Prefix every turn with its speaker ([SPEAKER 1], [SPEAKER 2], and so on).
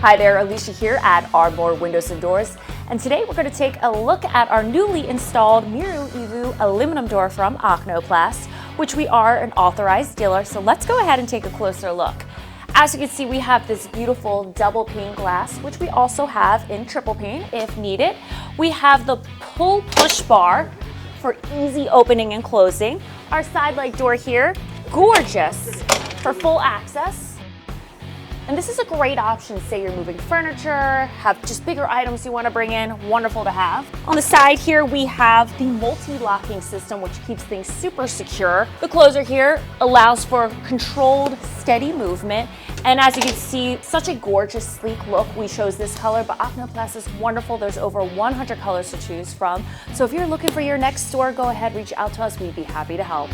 [SPEAKER 1] Hi there, Alicia here at ARDMOR Windows and Doors, and today we're going to take a look at our newly installed Miru EVU aluminum door from Oknoplast, which we are an authorized dealer, so let's go ahead and take a closer look. As you can see, we have this beautiful double pane glass, which we also have in triple pane if needed. We have the pull push bar for easy opening and closing. Our side light door here, gorgeous for full access. And this is a great option, say you're moving furniture, have just bigger items you want to bring in, wonderful to have. On the side here, we have the multi-locking system, which keeps things super secure. The closer here allows for controlled, steady movement. And as you can see, such a gorgeous, sleek look. We chose this color, but Oknoplast is wonderful. There's over 100 colors to choose from. So if you're looking for your next door, go ahead, reach out to us. We'd be happy to help.